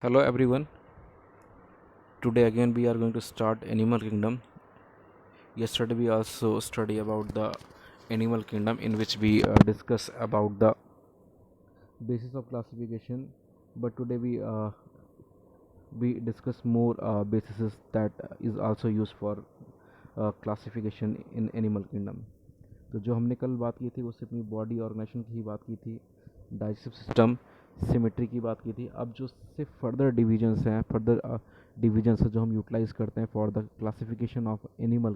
Hello everyone. Today again we are going to start Animal Kingdom. Yesterday we also study about the Animal Kingdom in which we discuss about the basis of classification. But today we discuss more bases that is also used for classification in Animal Kingdom. तो जो हमने कल बात की थी वो सिर्फ अपनी बॉडी ऑर्गेनाइजेशन की ही बात की थी, डाइजेस्टिव सिस्टम, सिमेट्री की बात की थी. अब जो सिर्फ फर्दर डिविजन्स हैं, फर्दर डिविजन्स है जो हम यूटिलाइज करते हैं for the classification of animal,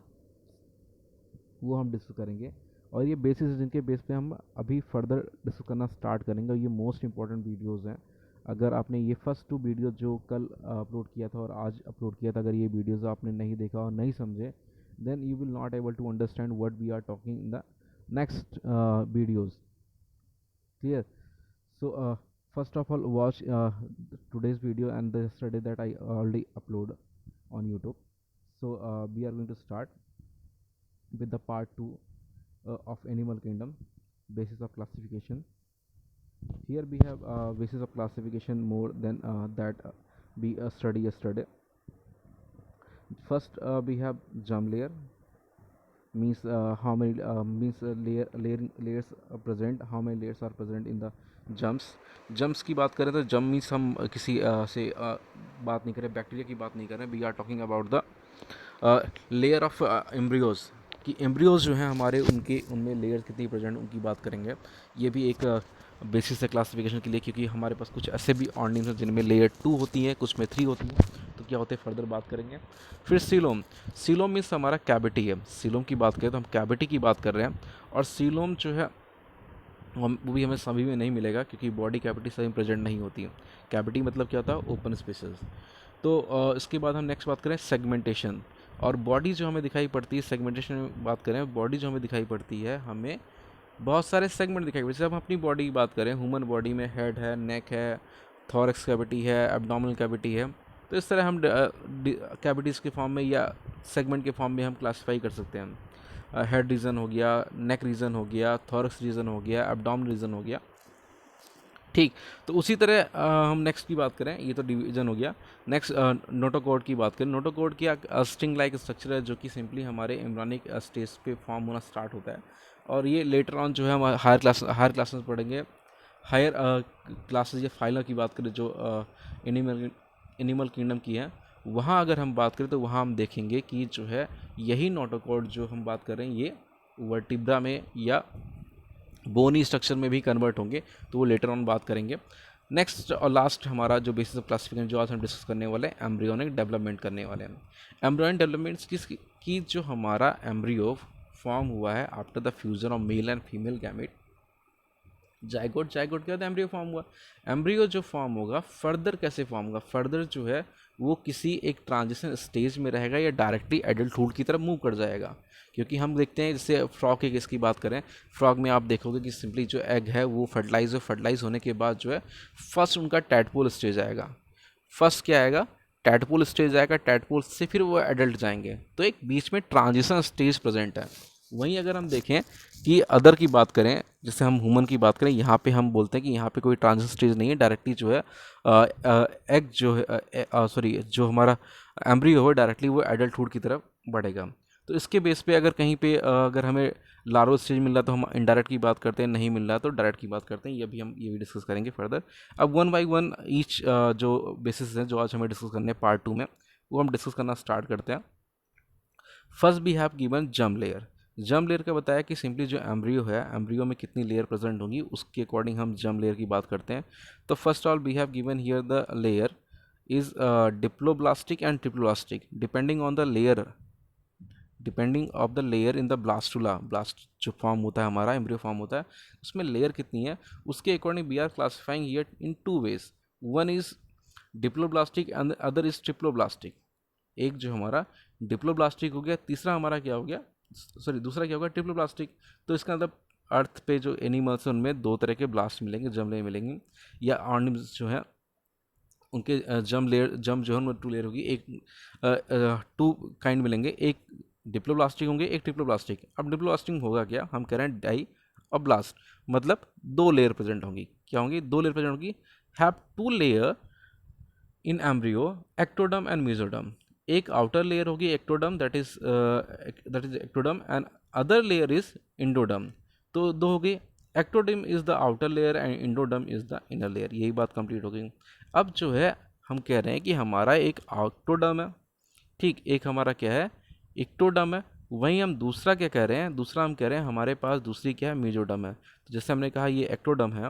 वो हम डिस्कस करेंगे. और ये बेसिस जिनके बेस पे हम अभी फर्दर डिस्कस करना स्टार्ट करेंगे. और ये मोस्ट इंपॉर्टेंट वीडियोज़ हैं. अगर आपने ये फर्स्ट 2 वीडियो जो कल अपलोड किया था और आज अपलोड किया था, अगर ये वीडियोज़ आपने नहीं देखा और नहीं समझे, then you will not able to understand what we are talking in the next videos. Clear? So first of all, watch today's video and the yesterday that I already upload on YouTube. So we are going to start with the part 2 of Animal Kingdom, basis of classification. Here we have basis of classification more than that we study yesterday. First we have germ layer, means how many layers are present, how many layers are present in the jumps की बात करें तो जम means हम किसी से बात नहीं करें, बैक्टीरिया की बात नहीं करें. We are talking about the layer of embryos, कि एम्ब्रियोज जो हैं हमारे, उनके उनमें लेयर कितनी प्रेजेंट उनकी बात करेंगे. ये भी एक बेसिस है क्लासिफिकेशन के लिए, क्योंकि हमारे पास कुछ ऐसे भी ऑर्गेनिज्म हैं जिनमें लेयर 2 होती हैं, कुछ में 3 होती हैं. तो क्या होते हैं फर्दर बात करेंगे. फिर सीलोम. सीलोम मीन्स हमारा कैविटी है. सीलोम की बात करें तो हम कैविटी की बात कर रहे हैं. और सीलोम जो है वो भी हमें सभी में नहीं मिलेगा, क्योंकि बॉडी कैविटी सभी में प्रेजेंट नहीं होती है. कैविटी मतलब क्या होता है, ओपन स्पेसेस. तो इसके बाद हम नेक्स्ट बात करें सेगमेंटेशन. और बॉडी जो हमें दिखाई पड़ती है, सेगमेंटेशन में बात करें, बॉडी जो हमें दिखाई पड़ती है, हमें बहुत सारे सेगमेंट दिखाई पड़ते हैं. जैसे हम अपनी बॉडी की बात करें, ह्यूमन बॉडी में हेड है, नेक है, थॉरक्स कैविटी है, एब्डोमिनल कैविटी है. तो इस तरह हम कैविटीज़ के फॉर्म में या सेगमेंट के फॉर्म में हम क्लासीफाई कर सकते हैं. हेड रीजन हो गया, नेक रीजन हो गया, थॉरक्स रीजन हो गया, एब्डोमिनल रीजन हो गया. ठीक. तो उसी तरह हम नेक्स्ट की बात करें, ये तो डिवीजन हो गया. नेक्स्ट नोटोकॉर्ड की बात करें. नोटोकॉर्ड की स्ट्रिंग लाइक स्ट्रक्चर है, जो कि सिंपली हमारे एम्ब्रियोनिक स्टेज पे फॉर्म होना स्टार्ट होता है. और ये लेटर ऑन जो है हम हायर क्लास में पढ़ेंगे. हायर क्लासेस या फाइलर की बात करें जो एनिमल एनिमल किंगडम की है, वहाँ अगर हम बात करें तो वहाँ हम देखेंगे कि जो है यही नोटोकॉर्ड जो हम बात कर रहे हैं, ये वर्टिब्रा में या बोनी स्ट्रक्चर में भी कन्वर्ट होंगे. तो वो लेटर ऑन बात करेंगे. नेक्स्ट और लास्ट हमारा जो बेसिस ऑफ क्लासिफिकेशन जो आज हम डिस्कस करने वाले हैं, एम्ब्रियोनिक डेवलपमेंट करने वाले हैं. एम्ब्रियोनिक डेवलपमेंट की जो हमारा एम्ब्रियो फॉर्म हुआ है after the fusion of male and female gamete. Zygote क्या होता है, एम्ब्रियो फॉर्म हुआ. एम्ब्रियो जो फॉर्म होगा फर्दर कैसे फॉर्म होगा, फर्दर जो है वो किसी एक ट्रांजिशन स्टेज में रहेगा या डायरेक्टली एडल्टहुड की तरफ मूव कर जाएगा. क्योंकि हम देखते हैं, जैसे फ्रॉग के केस की बात करें, फ्रॉग में आप देखोगे कि सिंपली जो एग है वो फर्टिलाइज होने के बाद जो है फर्स्ट उनका टैडपोल स्टेज आएगा. फर्स्ट क्या आएगा, टैडपोल स्टेज आएगा. टैडपोल से फिर वो एडल्ट जाएंगे. तो एक बीच में ट्रांजिशन स्टेज प्रेजेंट है. वहीं अगर हम देखें कि अदर की बात करें, जैसे हम ह्यूमन की बात करें, यहाँ पे हम बोलते हैं कि यहाँ पे कोई ट्रांजिशन स्टेज नहीं है. डायरेक्टली जो है एग जो है सॉरी जो हमारा एम्ब्रियो है डायरेक्टली वो एडल्टहुड की तरफ बढ़ेगा. तो इसके बेस पे अगर कहीं पे अगर हमें लार्वल स्टेज मिल रहा है तो हम इनडायरेक्ट की बात करते हैं, नहीं मिल रहा तो डायरेक्ट की बात करते हैं. ये भी हम ये भी डिस्कस करेंगे फर्दर. अब वन बाई वन ईच जो बेसिस हैं जो आज हमें डिस्कस करने हैं पार्ट 2 में, वो हम डिस्कस करना स्टार्ट करते हैं. First we have given germ layer. Germ layer का बताया कि सिंपली जो एम्ब्रियो है, एम्ब्रियो में कितनी लेयर प्रेजेंट होंगी उसके अकॉर्डिंग हम जर्म लेयर की बात करते हैं. तो first all we have given here the layer is diploblastic and triploblastic depending on the layer, depending of the layer in the blastula. Blast जो फॉर्म होता है हमारा, एम्ब्रियो फॉर्म होता है, उसमें लेयर कितनी है उसके according we are classifying here in 2 ways. One is diploblastic and other is triploblastic. एक जो हमारा डिप्लोब्लास्टिक हो गया, तीसरा हमारा क्या हो गया, सॉरी दूसरा क्या होगा, ट्रिप्लोब्लास्टिक. तो इसका मतलब अर्थ पे जो एनिमल्स हैं उनमें 2 तरह के ब्लास्ट मिलेंगे, जम लेयर मिलेंगे, या ऑर्गेनिम्स जो है उनके जम जो है उनमें 2 लेयर होगी. एक 2 काइंड मिलेंगे, एक डिप्लोब्लास्टिक होंगे, एक ट्रिप्लोब्लास्टिक. अब डिप्लोब्लास्टिक होगा क्या, हम कह रहे हैं डाई और ब्लास्ट, मतलब 2 लेयर प्रेजेंट होंगी. क्या होंगी, 2 लेयर प्रेजेंट होंगी. Have 2 layer in embryo ectoderm and mesoderm. एक आउटर लेयर होगी ectoderm, that is ectoderm, and other layer is endoderm. तो दो हो गई, ectoderm is the outer layer and endoderm is the inner layer. यही बात complete हो गई। अब जो है हम कह रहे हैं कि हमारा एक एक्टोडर्म है, ठीक, एक हमारा क्या है, एक्टोडर्म है। वहीं हम दूसरा क्या कह रहे हैं, दूसरा हम कह रहे हैं हमारे पास दूसरी क्या है, मेसोडर्म है। तो जैसे हमने कहा ये एक्टोडर्म है,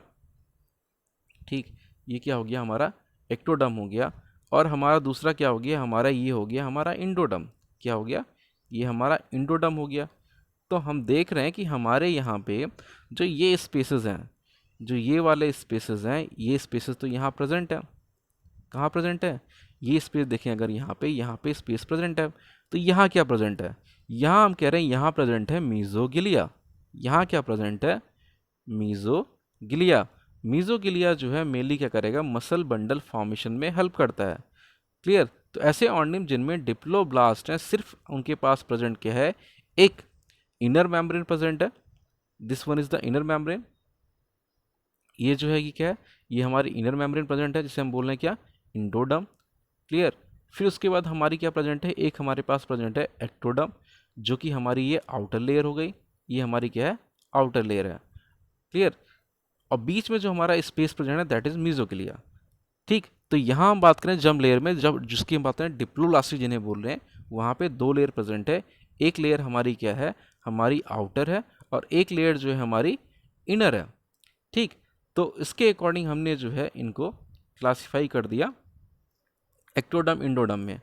ठीक, ये क्या हो गया हमारा एक्टोडर्म हो गया। और हमारा दूसरा क्या हो गया, हमारा ये हो गया हमारा इंडोडर्म। क्या हो गया, ये हमारा इंडोडर्म हो गया। तो हम देख रहे हैं कि हमारे यहाँ पे जो ये स्पेसेस हैं, जो ये वाले स्पेसेस हैं, ये स्पेसेस तो यहाँ प्रेजेंट है। कहाँ प्रेजेंट है, ये स्पेस देखें अगर यहाँ पे स्पेस प्रेजेंट है। तो यहाँ क्या प्रेजेंट है, यहाँ हम कह रहे हैं यहाँ प्रेजेंट है मीजोगिलिया। यहाँ क्या प्रेजेंट है, मीजोगिलिया। मीजोगिलिया जो है मेनली क्या करेगा, मसल बंडल फॉर्मेशन में हेल्प करता है। क्लियर। तो ऐसे ऑर्गेनिज्म जिनमें डिप्लोब्लास्ट हैं, सिर्फ उनके पास प्रेजेंट क्या है, एक इनर मेम्ब्रेन प्रेजेंट है। This one is the inner membrane. ये जो है कि क्या है, ये हमारी इनर मेम्ब्रेन प्रेजेंट है, जिसे हम बोल रहे हैं क्या, इंडोडर्म। क्लियर। फिर उसके बाद हमारी क्या प्रेजेंट है, एक हमारे पास प्रेजेंट है एक्टोडर्म, जो कि हमारी ये आउटर लेयर हो गई। ये हमारी क्या है, आउटर लेयर है। क्लियर। और बीच में जो हमारा स्पेस प्रेजेंट है दैट इज मीजोगिलिया। ठीक। तो यहाँ हम बात करें जम लेयर में, जब जिसकी हम बात करें डिप्लोब्लास्टिक जिन्हें बोल रहे हैं, वहाँ पे दो लेयर प्रेजेंट है। एक लेयर हमारी क्या है, हमारी आउटर है, और एक लेयर जो है हमारी इनर है। ठीक। तो इसके अकॉर्डिंग हमने जो है इनको क्लासिफाई कर दिया एक्टोडर्म इंडोडर्म में।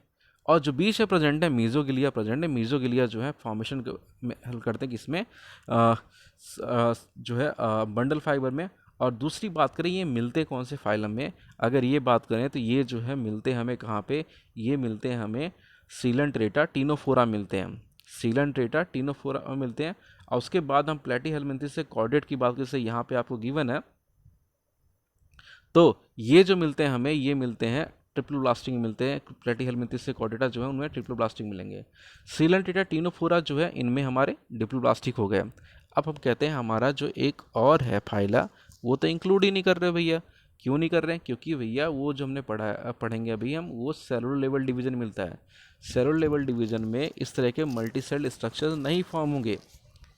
और जो बीच में प्रेजेंट है मीजोगिलिया प्रेजेंट है। मीजोगिलिया जो है फॉर्मेशन में हेल्प करते हैं किसमें, जो है बंडल फाइबर में। और दूसरी बात करें ये मिलते कौन से फाइलम में, अगर ये बात करें तो ये जो है मिलते हमें कहाँ पे, ये मिलते हैं हमें सीलेंट्रेटा टीनोफोरा मिलते हैं, सीलेंट्रेटा टीनोफोरा मिलते हैं। और उसके बाद हम प्लेटीहेलमिन्थेस से कॉर्डेट की बात करें, यहाँ पे आपको गिवन है। तो ये जो मिलते हैं हमें, ये मिलते हैं ट्रिप्लोब्लास्टिक मिलते हैं। प्लेटीहेलमिन्थेस से कॉर्डेटा जो है उनमें ट्रिप्लोब्लास्टिक मिलेंगे। सीलेंट्रेटा टीनोफोरा जो है इनमें हमारे डिप्लोब्लास्टिक हो गए। अब हम कहते हैं हमारा जो एक और है फाइला, वो तो इंक्लूड ही नहीं कर रहे भैया। क्यों नहीं कर रहे हैं, क्योंकि भैया वो जो हमने पढ़ेंगे अभी हम, वो सेलुलर लेवल डिवीजन मिलता है। सेलुलर लेवल डिवीजन में इस तरह के मल्टी सेल स्ट्रक्चर्स नहीं फॉर्म होंगे,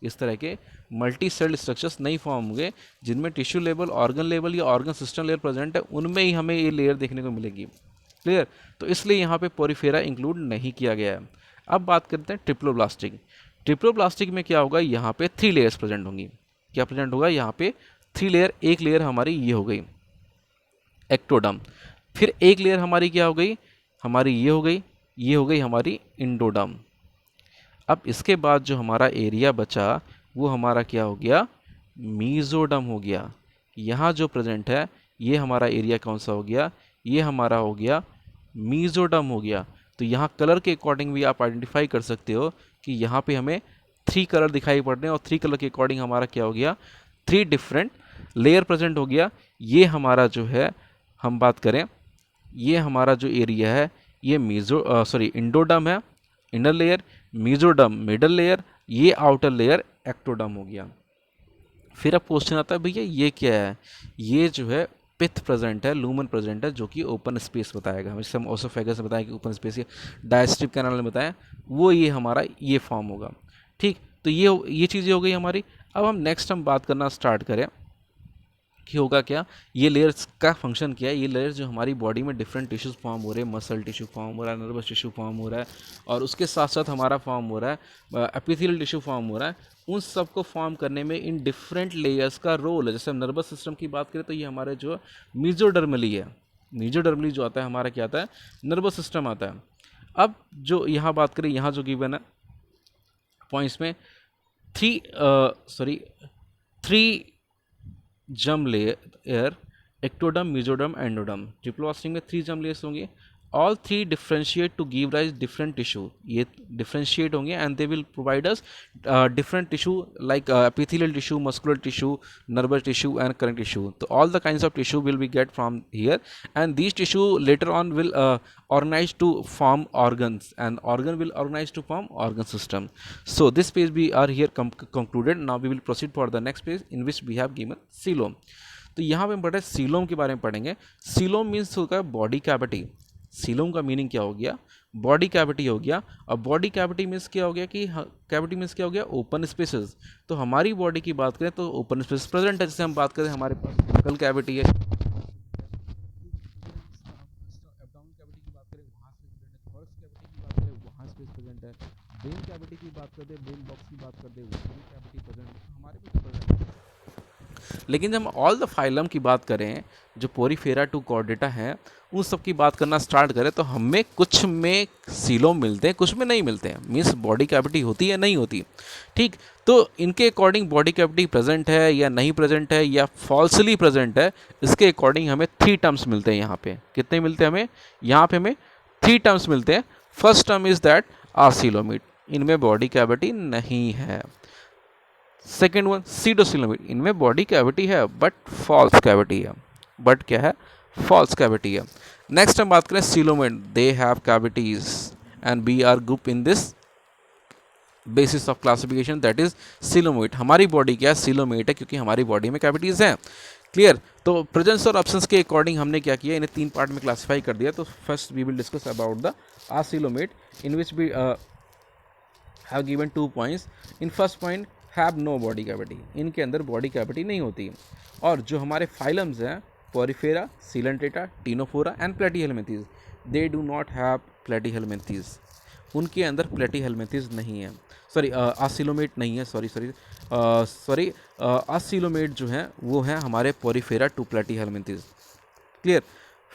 इस तरह के मल्टी सेल स्ट्रक्चर्स नहीं फॉर्म होंगे। जिनमें टिश्यू लेवल, ऑर्गन लेवल या ऑर्गन सिस्टम लेयर प्रेजेंट है, उनमें ही हमें ये लेयर देखने को मिलेगी। क्लियर। तो इसलिए यहाँ पे पोरिफेरा इंक्लूड नहीं किया गया है। अब बात करते हैं ट्रिप्लोब्लास्टिक। ट्रिप्लोब्लास्टिक में क्या होगा, यहाँ पे 3 लेयर्स प्रेजेंट होंगी। क्या प्रेजेंट होगा, यहाँ पे 3 लेयर। एक लेयर हमारी ये हो गई एक्टोडर्म, फिर एक लेयर हमारी क्या हो गई, हमारी ये हो गई, ये हो गई हमारी इंडोडर्म। अब इसके बाद जो हमारा एरिया बचा वो हमारा क्या हो गया, मीजोडर्म हो गया। यहाँ जो प्रेजेंट है ये हमारा एरिया कौन सा हो गया, ये हमारा हो गया मीजोडर्म हो गया। तो यहाँ कलर के अकॉर्डिंग भी आप आइडेंटिफाई कर सकते हो कि यहाँ पे हमें 3 कलर दिखाई पड़ रहे हैं, और 3 कलर के अकॉर्डिंग हमारा क्या हो गया, 3 डिफरेंट लेयर प्रेजेंट हो गया। ये हमारा जो है, हम बात करें, ये हमारा जो एरिया है ये इंडोडर्म है inner layer, mesoderm middle layer, ये आउटर लेयर एक्टोडर्म हो गया। फिर अब क्वेश्चन आता है भैया ये क्या है, ये जो है पिथ प्रेजेंट है, लूमन प्रेजेंट है, जो कि ओपन स्पेस बताएगा। जैसे हम ओसोफेगस में बताएं कि ओपन स्पेस, या डायस्ट्रिप कैनाल में बताएं, वो ये हमारा ये फॉर्म होगा। ठीक। तो ये चीज़ें हो गई हमारी। अब हम नेक्स्ट हम बात करना स्टार्ट करें कि होगा क्या, ये लेयर्स का फंक्शन क्या है। ये लेयर्स जो हमारी बॉडी में डिफरेंट टिश्यूज फॉर्म हो रहे हैं, मसल टिश्यू फॉर्म हो रहा है, नर्वस टिश्यू फॉर्म हो रहा है, और उसके साथ साथ हमारा फॉर्म हो रहा है एपिथेलियल टिश्यू फॉर्म हो रहा है। उन सब को फॉर्म करने में इन डिफरेंट लेयर्स का रोल है। जैसे हम नर्वस सिस्टम की बात करें तो ये हमारे जो मीजोडर्मली है, मीजोडर्मली जो आता है हमारा क्या आता है, नर्वस सिस्टम आता है। अब जो यहाँ बात करें, यहाँ जो गिवन है पॉइंट्स में, 3 germ layer, ectoderm, mesoderm, endoderm. Triploblastic में 3 जम लेयर्स होंगे। All 3 differentiate to give rise different tissue. ये डिफ्रेंशिएट होंगे and they will provide us different tissue like epithelial tissue, muscular tissue, nervous tissue and connective tissue. So all the kinds of tissue will be get from here, and these tissue later on will organize to form organs, and organ will organize to form organ system. So this page we are here concluded. Now we will proceed for the next page in which we have given coelom. तो यहाँ पे हम पढ़ रहे हैं coelom के बारे में पढ़ेंगे। सीलोम मीन्स होता है बॉडी कैविटी। सीलोम का मीनिंग क्या हो गया, बॉडी कैविटी हो गया। और बॉडी कैविटी मीन्स क्या हो गया कि कैविटी मीन्स क्या हो गया, ओपन स्पेसेस। तो हमारी बॉडी की बात करें तो ओपन स्पेस प्रेजेंट है। जैसे हम बात करें हमारे पास बकल कैविटी है, एब्डोमेन कैविटी की बात करें वहाँ स्पेस प्रेजेंट है, थॉरैक्स कैविटी की बात करें वहाँ स्पेस प्रेजेंट है, ब्रेन कैविटी की बात कर दे, ब्रेन बॉक्स की बात कर दे वहाँ भी कैविटी प्रेजेंट है, तो हमारे पास प्रेजेंट है। लेकिन जब हम ऑल द फाइलम की बात करें, जो पोरीफेरा टू कॉर्डेटा हैं, उन सब की बात करना स्टार्ट करें तो हमें कुछ में सीलोम मिलते हैं, कुछ में नहीं मिलते हैं। मीन्स बॉडी कैविटी होती है नहीं होती, ठीक। तो इनके अकॉर्डिंग बॉडी कैविटी प्रेजेंट है या नहीं प्रेजेंट है या फॉल्सली प्रेजेंट है, इसके अकॉर्डिंग हमें 3 टर्म्स मिलते हैं यहाँ पे। कितने मिलते हैं हमें यहाँ पे? हमें 3 टर्म्स मिलते हैं। First term is that acoelomate, इनमें बॉडी कैविटी नहीं है। सेकेंड वन सीडोसिलोमिड, इनमें बॉडी कैविटी है बट फॉल्स कैविटी है। बट क्या है? फॉल्स कैविटी है। नेक्स्ट हम बात करें coelomate, they have cavities and we are group in this basis of classification that is coelomate. हमारी बॉडी क्या है? सीलोमेट है, क्योंकि हमारी बॉडी में कैविटीज हैं। क्लियर? तो प्रेजेंस और एब्सेंस के अकॉर्डिंग हमने क्या किया, इन्हें 3 पार्ट में क्लासिफाई कर दिया। तो first we will discuss about the acoelomate in which we have given 2 points. In first point have no body cavity, इनके अंदर बॉडी कैविटी नहीं होती। और जो हमारे फाइलम्स हैं Porifera, Coelenterata, Ctenophora and Platyhelminthes, they do not have Platyhelminthes, उनके अंदर प्लेटीहेलमिंथेस नहीं है। सॉरी आसिलोमेट नहीं है, सॉरी आसिलोमेट जो है वो है हमारे पोरीफेरा टू प्लेटीहेलमिंथेस। क्लियर?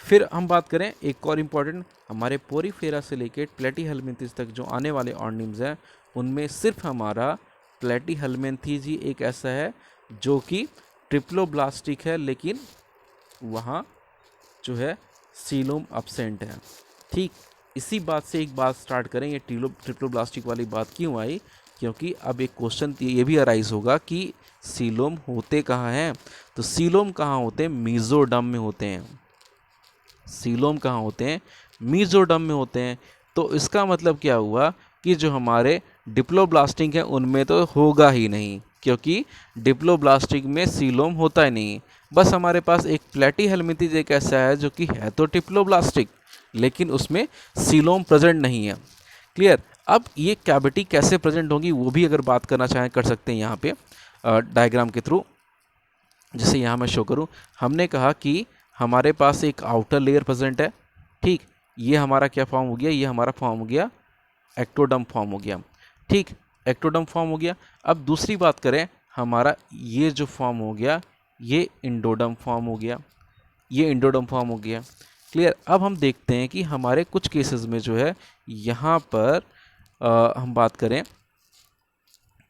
फिर हम बात करें एक और इम्पॉर्टेंट, हमारे पोरीफेरा से लेकर प्लेटीहेलमिंथेस तक जो आने वाले ऑर्गेनिम्स हैं उनमें सिर्फ हमारा प्लेटीहेलमिंथेस ही एक ऐसा है जो कि ट्रिप्लोब्लास्टिक है, लेकिन वहाँ जो है सीलोम एब्सेंट है। ठीक, इसी बात से एक बात स्टार्ट करें, ये ट्रिप्लोब्लास्टिक वाली बात क्यों आई? क्योंकि अब एक क्वेश्चन ये भी अराइज होगा कि सीलोम होते कहाँ हैं। तो सीलोम कहाँ होते हैं? मीजोडर्म में होते हैं। सीलोम कहाँ होते हैं? मीजोडर्म में होते हैं। तो इसका मतलब क्या हुआ कि जो हमारे डिप्लोब्लास्टिक हैं उनमें तो होगा ही नहीं, क्योंकि डिप्लोब्लास्टिक में सीलोम होता ही नहीं। बस हमारे पास एक प्लेटीहेलमिंथेस एक ऐसा है जो कि है तो डिप्लोब्लास्टिक, लेकिन उसमें सीलोम प्रेजेंट नहीं है। क्लियर? अब ये कैविटी कैसे प्रेजेंट होगी वो भी अगर बात करना चाहें कर सकते हैं यहाँ पे डायग्राम के थ्रू। जैसे यहाँ मैं शो करूँ, हमने कहा कि हमारे पास एक आउटर लेयर प्रेजेंट है। ठीक, ये हमारा क्या फॉर्म हो गया? ये हमारा फॉर्म हो गया एक्टोडर्म फॉर्म हो गया। ठीक, एक्टोडर्म फॉर्म हो गया। अब दूसरी बात करें, हमारा ये जो फॉर्म हो गया ये इंडोडर्म फॉर्म हो गया, ये इंडोडर्म फॉर्म हो गया। क्लियर? अब हम देखते हैं कि हमारे कुछ केसेस में जो है यहाँ पर हम बात करें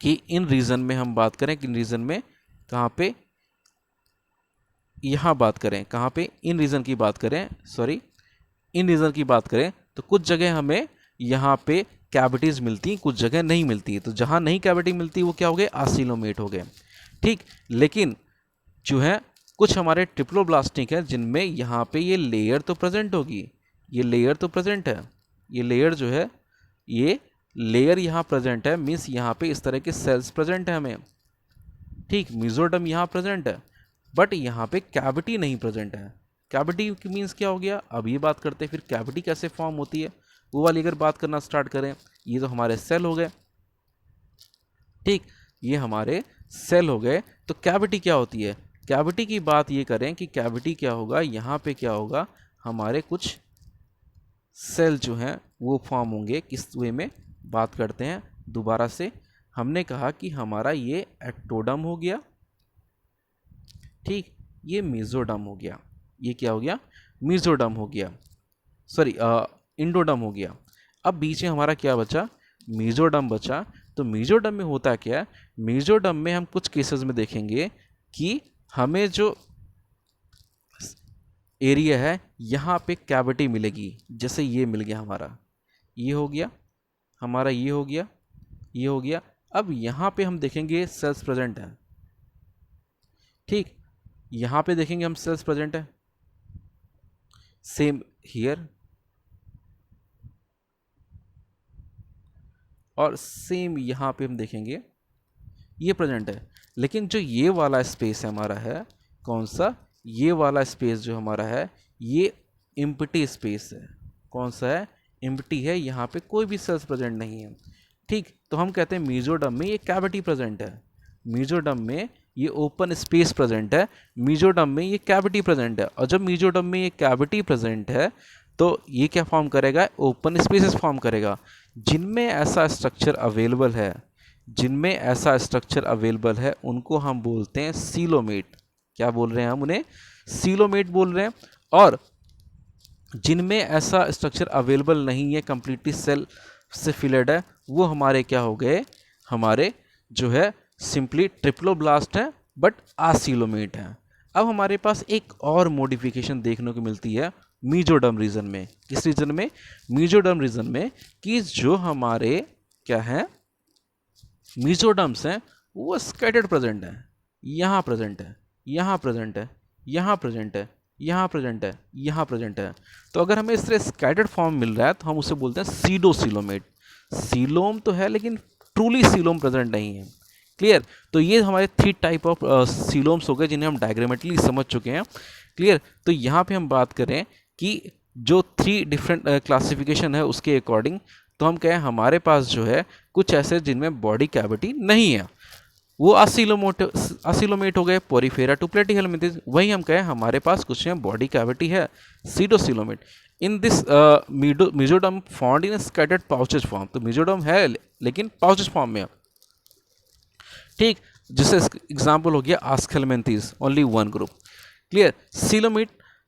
कि इन रीजन में हम बात करें कि इन रीजन में कहाँ पे, यहाँ बात करें कहाँ पे, इन रीजन की बात करें, सॉरी इन रीजन की बात करें तो कुछ जगह हमें यहाँ पे कैविटीज मिलती, कुछ जगह नहीं मिलती। तो जहाँ नहीं कैविटी मिलती वो क्या हो गए? आसिलोमेट हो गए। ठीक, लेकिन जो है कुछ हमारे ट्रिप्लोब्लास्टिक है जिनमें यहाँ पे ये लेयर तो प्रेजेंट होगी, ये लेयर तो प्रेजेंट है, ये लेयर जो है ये लेयर यहाँ प्रेजेंट है। मीन्स यहाँ पे इस तरह के सेल्स प्रेजेंट है हमें। ठीक, मीजोडर्म यहाँ प्रेजेंट है बट यहाँ पे कैविटी नहीं प्रेजेंट है। कैविटी की मीन्स क्या हो गया? अब ये बात करते हैं फिर कैविटी कैसे फॉर्म होती है, वो वाली अगर बात करना स्टार्ट करें। ये तो हमारे सेल हो गए। ठीक, ये हमारे सेल हो गए। तो कैविटी क्या होती है? कैविटी की बात ये करें कि कैविटी क्या होगा, यहाँ पे क्या होगा, हमारे कुछ सेल जो हैं वो फॉर्म होंगे। किस वे में बात करते हैं दोबारा से, हमने कहा कि हमारा ये एक्टोडर्म हो गया। ठीक, ये मेसोडर्म हो गया। ये क्या हो गया? मेसोडर्म हो गया, सॉरी इंडोडर्म हो गया। अब बीच में हमारा क्या बचा? मेसोडर्म बचा। तो मेसोडर्म में होता क्या है? मेसोडर्म में हम कुछ केसेस में देखेंगे कि हमें जो एरिया है यहाँ पे कैविटी मिलेगी। जैसे ये मिल गया हमारा, ये हो गया हमारा, ये हो गया, ये हो गया। अब यहाँ पे हम देखेंगे सेल्स प्रेजेंट है। ठीक, यहाँ पे देखेंगे हम सेल्स प्रेजेंट है। सेम हियर और सेम यहाँ पे हम देखेंगे ये प्रेजेंट है। लेकिन जो ये वाला स्पेस है हमारा है, कौन सा, ये वाला स्पेस जो हमारा है ये एम्प्टी स्पेस है। कौन सा है, एम्प्टी है, यहाँ पे कोई भी सेल्स प्रेजेंट नहीं है। ठीक, तो हम कहते हैं मीजोडर्म में ये कैविटी प्रेजेंट है, मीजोडर्म में ये ओपन स्पेस प्रेजेंट है, मीजोडर्म में ये कैविटी प्रेजेंट है। और जब मीजोडर्म में ये कैविटी प्रेजेंट है तो ये क्या फॉर्म करेगा, ओपन स्पेसेस फॉर्म करेगा। जिनमें ऐसा स्ट्रक्चर अवेलेबल है, जिनमें ऐसा स्ट्रक्चर अवेलेबल है उनको हम बोलते हैं सीलोमेट। क्या बोल रहे हैं हम उन्हें, सीलोमेट बोल रहे हैं। और जिनमें ऐसा स्ट्रक्चर अवेलेबल नहीं है, कंप्लीटली सेल से फिलेड है, वो हमारे क्या हो गए, हमारे जो है सिंपली ट्रिप्लोब्लास्ट है बट आसीलोमेट है। अब हमारे पास एक और मॉडिफिकेशन देखने को मिलती है मीजोडर्म रीजन में। किस रीजन में, मीजोडर्म रीजन में, कि जो हमारे क्या है मीजोडर्म्स हैं वो स्कैटर्ड प्रेजेंट है, यहाँ प्रेजेंट है, यहाँ प्रेजेंट है, यहाँ प्रेजेंट है, यहाँ प्रेजेंट है, यहाँ प्रेजेंट है। तो अगर हमें इस तरह स्कैटर्ड फॉर्म मिल रहा है तो हम उसे बोलते हैं सीडोसीलोमेट। सीलोम तो है लेकिन ट्रूली सीलोम प्रेजेंट नहीं है। क्लियर, तो ये हमारे 3 टाइप ऑफ सीलोम्स हो गए जिन्हें हम डायग्रामेटिकली समझ चुके हैं। क्लियर, तो यहाँ पे हम बात करें कि जो 3 डिफरेंट क्लासिफिकेशन है उसके अकॉर्डिंग, तो हम कहें हमारे पास जो है कुछ ऐसे जिनमें बॉडी कैविटी नहीं है, वो असिलोमेट हो गए, पोरीफेरा टू प्लेटीहेल्मिंथेस। वही हम कहें हमारे पास कुछ में बॉडी कैविटी है, सीडोसिलोमेट। In this mesoderm found in scattered pouches form. तो मीजोडर्म है लेकिन पाउचेज फॉर्म में। ठीक, जिससे एग्जाम्पल हो गया Aschelminthes, only 1 group. Clear,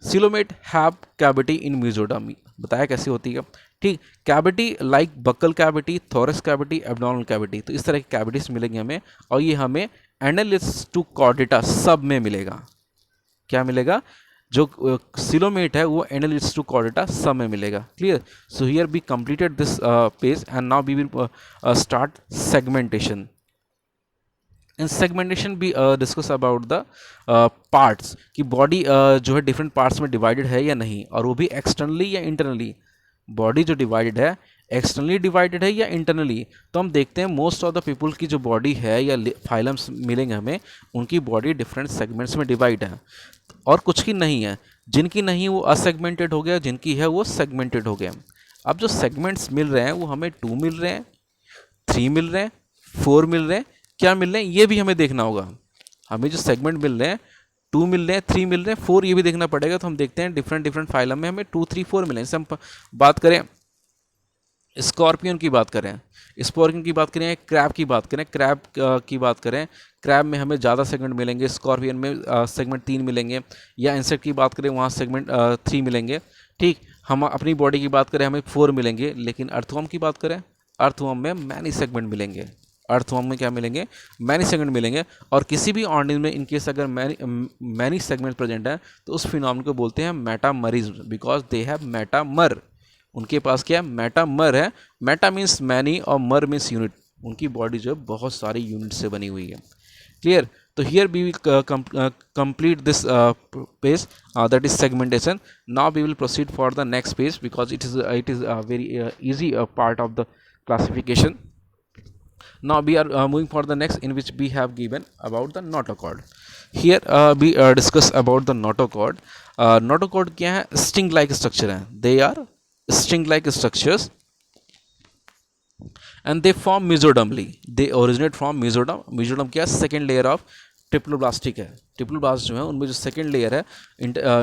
coelomate have cavity in mesoderm. बताया कैसी होती है। ठीक, cavity like buccal cavity, thorax cavity, abdominal cavity, तो इस तरह की कैविटीज मिलेंगी हमें। और ये हमें एनालिस टू कॉर्डेटा सब में मिलेगा। क्या मिलेगा, जो सीलोमेट है वो एनालिस टू कॉर्डेटा सब में मिलेगा। Clear, so here be completed this page and now we will start segmentation. In segmentation भी डिस्कस अबाउट द पार्ट्स, कि बॉडी जो है डिफरेंट पार्ट्स में डिवाइडेड है या नहीं, और वो भी एक्सटर्नली या इंटरनली। बॉडी जो डिवाइडेड है एक्सटर्नली डिवाइडेड है या इंटरनली। तो हम देखते हैं मोस्ट ऑफ द पीपल की जो बॉडी है या फाइलम्स मिलेंगे हमें, उनकी बॉडी डिफरेंट सेगमेंट्स में डिवाइड है, और कुछ की नहीं है। जिनकी नहीं वो असेगमेंटेड हो गया, जिनकी है वो सेगमेंटेड हो गया। अब जो सेगमेंट्स मिल रहे हैं वो हमें 2 मिल रहे हैं, 3 मिल रहे हैं, 4 मिल रहे हैं, क्या मिल रहे हैं ये भी हमें देखना होगा। हमें जो सेगमेंट मिल रहे हैं 2 मिल रहे हैं, 3 मिल रहे हैं, 4 ये भी देखना पड़ेगा। तो हम देखते हैं डिफरेंट फाइलम में हमें 2, 3, 4 मिले। जैसे हम बात करें स्कॉर्पियन की बात करें, स्कॉर्पियन की बात करें, क्रैब की बात करें, क्रैब की बात करें, क्रैब में हमें ज़्यादा सेगमेंट मिलेंगे, स्कॉर्पियन में सेगमेंट 3 मिलेंगे। या इंसेक्ट की बात करें वहाँ सेगमेंट 3 मिलेंगे। ठीक, हम अपनी बॉडी की बात करें हमें 4 मिलेंगे। लेकिन अर्थवर्म की बात करें, अर्थवर्म में मैनी सेगमेंट मिलेंगे। अर्थवर्म में क्या मिलेंगे, मैनी सेगमेंट मिलेंगे। और किसी भी ऑर्गेनिज्म में इनकेस अगर मैनी सेगमेंट प्रेजेंट है तो उस फिनोमेनन को बोलते हैं metamerism, because they have metamer. उनके पास क्या है, मेटामर है। मेटा मीन्स मैनी और मर मीन्स यूनिट। उनकी बॉडी जो है बहुत सारी यूनिट से बनी हुई है। क्लियर, तो here we will complete this page, that is segmentation. Now we will proceed for the next page because it is a very easy part of the classification. Now we are moving for the next, in which we have given about the notochord. Here we discuss about the notochord. Notochord क्या है, sting like structure है। They are string like structures and they form mesodermally. They originate from mesoderm. mesoderm क्या है, second layer of triploblastic है। ट्रिप्लोब्लास्ट जो है उनमें जो सेकेंड लेयर है,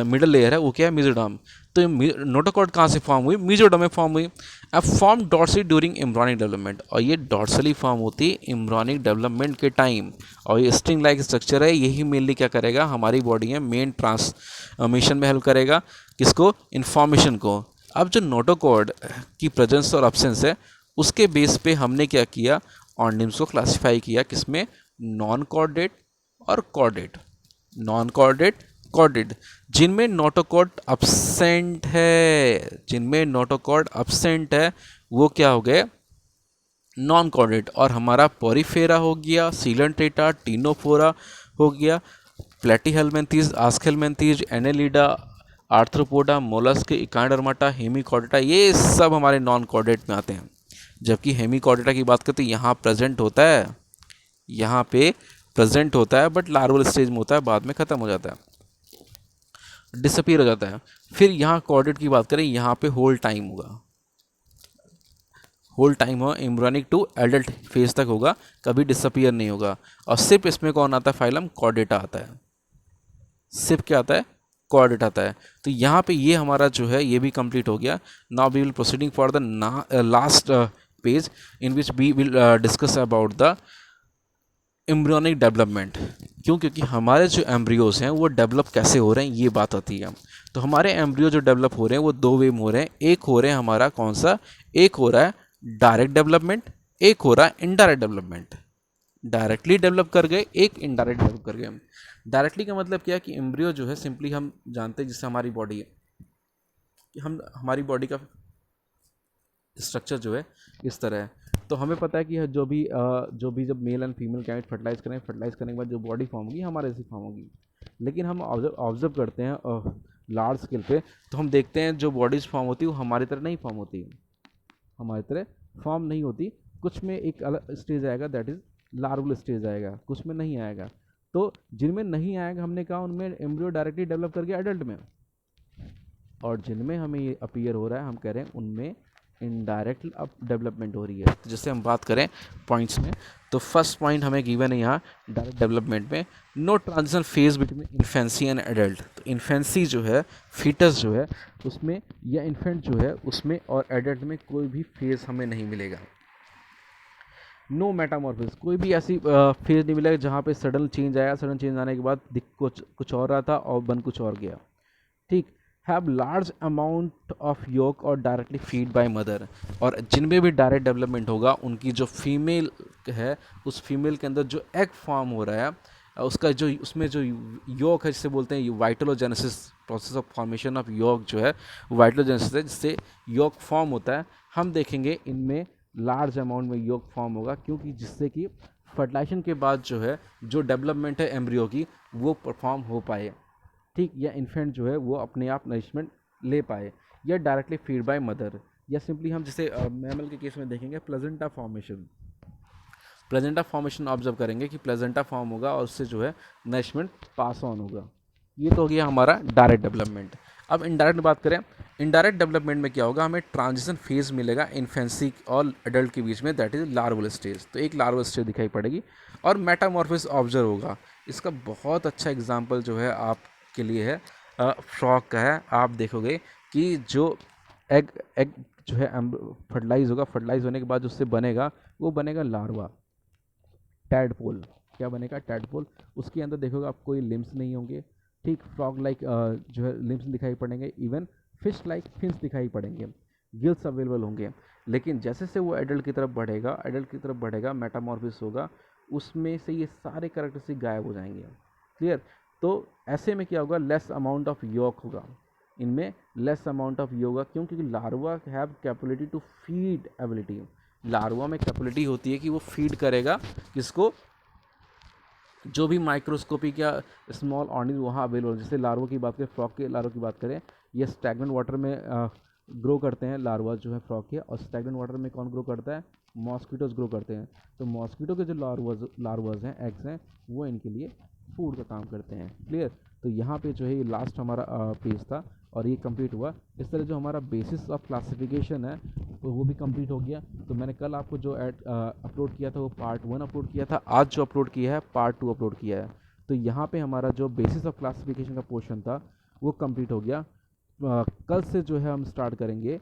मिडल लेयर है, वो क्या है, मेसोडर्म। तो नोटोकॉर्ड कहाँ से फॉर्म हुई, मेसोडर्म में फॉर्म हुई। अब form dorsally during embryonic development, और ये डॉर्सली फॉर्म होती है एम्ब्रॉनिक डेवलपमेंट के टाइम। और ये स्ट्रिंग लाइक स्ट्रक्चर है, यही मेनली क्या करेगा, हमारी बॉडी में मेन ट्रांसमिशन में हेल्प करेगा, किसको, इन्फॉर्मेशन को। अब जो नोटोकॉर्ड की प्रेजेंस और एब्सेंस है उसके बेस पे हमने क्या किया, ऑर्गेनिम्स को क्लासिफाई किया, किसमें, नॉन कॉर्डेट और कॉर्डेट। Non chordate, chordate. जिनमें नोटोकॉर्ड एब्सेंट है, जिनमें नोटोकॉर्ड एब्सेंट है वो क्या हो गए, नॉन कॉर्डेट। और हमारा पोरीफेरा हो गया, सीलेंट्रेटा, टीनोफोरा हो गया, प्लेटीहेल्मिंथीज, आस्केल्मेंथीज, एनेलिडा, आर्थ्रोपोडा, मोलस्क, इकांडर्माटा, हेमिकॉर्डेटा, ये सब हमारे नॉन कॉर्डेट में आते हैं। जबकि हेमिकॉर्डेटा की बात करते हैं यहाँ प्रेजेंट होता है, यहाँ पे प्रेजेंट होता है बट लार्वल स्टेज में होता है, बाद में ख़त्म हो जाता है, डिसअपीयर हो जाता है। फिर यहाँ कॉर्डेट की बात करें, यहाँ पे होल टाइम होगा, होल टाइम हो एम्ब्रियोनिक टू एडल्ट फेज तक होगा, कभी डिसअपीयर नहीं होगा। और सिर्फ इसमें कौन आता है, फाइलम कॉर्डेटा आता है, सिर्फ क्या आता है, कॉर्डेट आता है। तो यहाँ पे ये हमारा जो है ये भी कंप्लीट हो गया। Now we will proceeding for the last page in which we will discuss about the embryonic development. क्यों, क्योंकि हमारे जो एम्ब्रियोज हैं वो डेवलप कैसे हो रहे हैं ये बात आती है। तो हमारे एम्ब्रियो जो डेवलप हो रहे हैं वो दो वे में हो रहे हैं। एक हो रहे हैं हमारा कौन सा, एक हो रहा है डायरेक्ट डेवलपमेंट, एक हो रहा है इनडायरेक्ट डेवलपमेंट। डायरेक्टली डेवलप कर गए, एक इनडायरेक्ट डेवलप कर गए। डायरेक्टली का मतलब क्या है कि एम्ब्रियो जो है सिंपली हम जानते हैं जिससे हमारी बॉडी है कि हम हमारी बॉडी का स्ट्रक्चर जो है इस तरह है। तो हमें पता है कि जो भी जब male and female gamete fertilize करें, फर्टिलाइज करने के बाद जो बॉडी फॉर्म होगी हमारे ऐसी फॉर्म होगी। लेकिन हम ऑब्जर्व करते हैं लार्ज स्केल पे, तो हम देखते हैं जो बॉडीज फॉर्म होती है वो हमारी तरह नहीं फॉर्म होती, हमारी तरह फॉर्म नहीं होती। कुछ में एक अलग स्टेज आएगा, दैट इज़ लार्वल स्टेज आएगा, कुछ में नहीं आएगा। तो जिनमें नहीं आएगा हमने कहा उनमें एम्ब्रियो डायरेक्टली डेवलप कर गया एडल्ट में, और जिनमें हमें ये अपीयर हो रहा है हम कह रहे हैं उनमें इनडायरेक्ट अब डेवलपमेंट हो रही है। तो जैसे हम बात करें पॉइंट्स में, तो फर्स्ट पॉइंट हमें गिवन है यहाँ डायरेक्ट डेवलपमेंट में, no transition phase between infancy and adult. तो इन्फेंसी जो है, फीटस जो है उसमें, या इन्फेंट जो है उसमें और एडल्ट में कोई भी फेज हमें नहीं मिलेगा। नो मेटामॉर्फिस, कोई भी ऐसी फेज नहीं मिलेगा जहाँ पे सडन चेंज आया, सडन चेंज आने के बाद दिख कुछ और रहा था और बन कुछ और गया। ठीक, हैव लार्ज अमाउंट ऑफ योक और डायरेक्टली फीड बाय मदर। और जिनमें भी डायरेक्ट डेवलपमेंट होगा उनकी जो फीमेल है उस फीमेल के अंदर जो एग फॉर्म हो रहा है उसका जो उसमें जो योक है जिसे बोलते हैं वाइटलोजेनेसिस, प्रोसेस ऑफ फॉर्मेशन ऑफ योक जो है वाइटलोजेनेसिस है, जिससे योक फॉर्म होता है। हम देखेंगे इनमें लार्ज अमाउंट में योक फॉर्म होगा, क्योंकि जिससे कि फर्टिलाइजेशन के बाद जो है जो डेवलपमेंट है एम्ब्रियो की वो परफॉर्म हो पाए। ठीक, या इन्फेंट जो है वो अपने आप नरिशमेंट ले पाए, या डायरेक्टली फीड बाय मदर, या सिंपली हम जैसे मैमल के केस में देखेंगे placenta formation, placenta formation observe करेंगे कि प्लेजेंटा फॉर्म होगा और उससे जो है नरिशमेंट पास ऑन होगा। ये तो हो गया हमारा डायरेक्ट डेवलपमेंट। अब इनडायरेक्ट बात करें, इनडायरेक्ट डेवलपमेंट में क्या होगा, हमें ट्रांजिशन फेज मिलेगा इन्फेंसी और एडल्ट के बीच में, दैट इज लार्वल स्टेज। तो एक लार्वल स्टेज दिखाई पड़ेगी और मेटामॉर्फिस ऑब्जर्व होगा। इसका बहुत अच्छा एग्जाम्पल जो है आपके लिए है फ्रॉग का है। आप देखोगे कि जो एग एग जो है फर्टिलाइज होगा, फर्टिलाइज होने के बाद उससे बनेगा वो बनेगा लार्वा, टैडपोल। क्या बनेगा, टैडपोल। उसके अंदर देखोगे आप कोई लिम्स नहीं होंगे। ठीक, फ्रॉग लाइक जो है लिम्स दिखाई पड़ेंगे, इवन फिश लाइक फिन्स दिखाई पड़ेंगे, गिल्स अवेलेबल होंगे। लेकिन जैसे से वो एडल्ट की तरफ बढ़ेगा, एडल्ट की तरफ बढ़ेगा, मेटामॉर्फिस होगा, उसमें से ये सारे कैरेक्टरिस्टिक गायब हो जाएंगे। क्लियर। तो ऐसे में क्या होगा, लेस अमाउंट ऑफ योक होगा, इनमें लेस अमाउंट ऑफ योगा, क्योंकि larva have capability to feed ability. Larva में कैपेबिलिटी होती है कि वो फीड करेगा किसको, जो भी माइक्रोस्कोपिक या स्मॉल ऑर्गेनिज्म वहाँ अवेलेबल। जैसे लार्वा की बात करें, फ्रॉग के लार्वा की बात करें, ये स्टैग्नेंट वाटर में ग्रो करते हैं लार्वा जो है फ्रॉग के। और स्टैग्नेंट वाटर में कौन ग्रो करता है, मॉस्किटोज ग्रो करते हैं। तो मॉस्किटो के जो लार्वाज हैं, एग्स हैं, वो इनके लिए फूड का काम करते हैं। क्लियर। तो यहाँ पे जो है ये लास्ट हमारा पेज था और ये कंप्लीट हुआ। इस तरह जो हमारा बेसिस ऑफ क्लासिफिकेशन है तो वो भी कंप्लीट हो गया। तो मैंने कल आपको जो अपलोड किया था वो पार्ट 1 अपलोड किया था, आज जो अपलोड किया है पार्ट 2 अपलोड किया है। तो यहाँ पे हमारा जो बेसिस ऑफ क्लासिफिकेशन का पोर्शन था वो कंप्लीट हो गया। कल से जो है हम स्टार्ट करेंगे,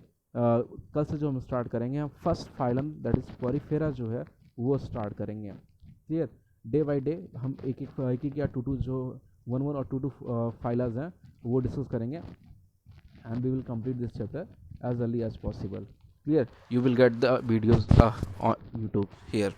हम first phylum that is Porifera जो है वो स्टार्ट करेंगे। क्लियर। डे बाय डे हम एक एक या टू जो 1 और 2 फाइलर्स हैं वो डिस्कस करेंगे, and we will complete this chapter as early as possible. Clear. You will get the videos on YouTube here.